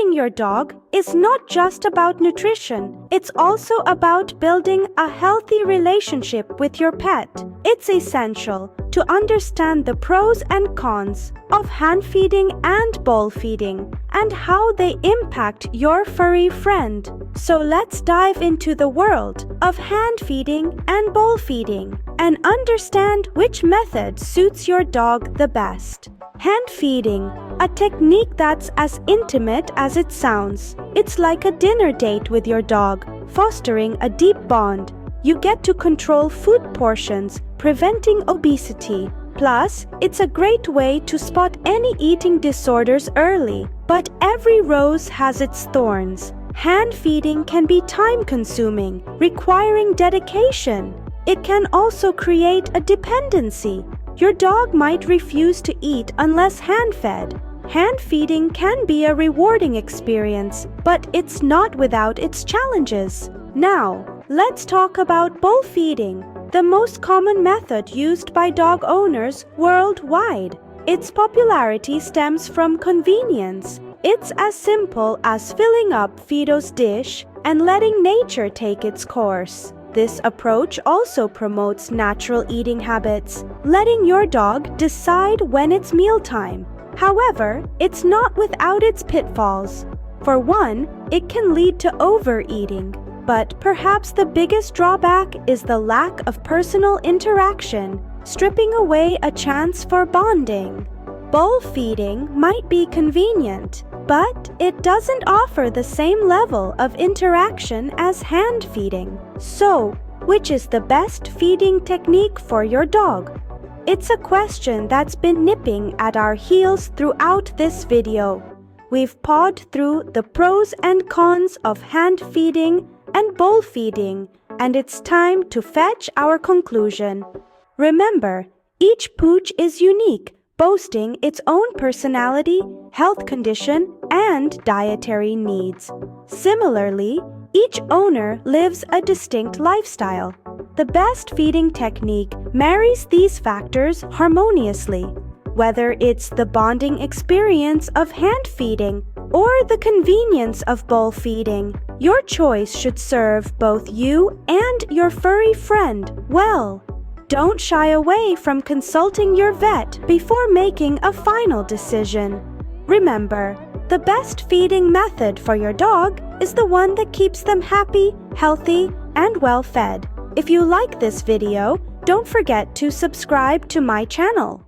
Feeding your dog is not just about nutrition, it's also about building a healthy relationship with your pet. It's essential to understand the pros and cons of hand feeding and bowl feeding and how they impact your furry friend. So let's dive into the world of hand feeding and bowl feeding and understand which method suits your dog the best. Hand feeding, a technique that's as intimate as it sounds. It's like a dinner date with your dog, fostering a deep bond. You get to control food portions, preventing obesity. Plus, it's a great way to spot any eating disorders early. But every rose has its thorns. Hand feeding can be time-consuming, requiring dedication. It can also create a dependency. Your dog might refuse to eat unless hand-fed. Hand feeding can be a rewarding experience, but it's not without its challenges. Now, let's talk about bowl feeding, the most common method used by dog owners worldwide. Its popularity stems from convenience. It's as simple as filling up Fido's dish and letting nature take its course. This approach also promotes natural eating habits, letting your dog decide when it's mealtime. However, it's not without its pitfalls. For one, it can lead to overeating. But perhaps the biggest drawback is the lack of personal interaction, stripping away a chance for bonding. Bowl feeding might be convenient, but it doesn't offer the same level of interaction as hand feeding. So, which is the best feeding technique for your dog? It's a question that's been nipping at our heels throughout this video. We've pawed through the pros and cons of hand feeding and bowl feeding, and it's time to fetch our conclusion. Remember, each pooch is unique, boasting its own personality, health condition, and dietary needs. Similarly, each owner lives a distinct lifestyle. The best feeding technique marries these factors harmoniously. Whether it's the bonding experience of hand feeding or the convenience of bowl feeding, your choice should serve both you and your furry friend well. Don't shy away from consulting your vet before making a final decision. Remember, the best feeding method for your dog is the one that keeps them happy, healthy, and well-fed. If you like this video, don't forget to subscribe to my channel.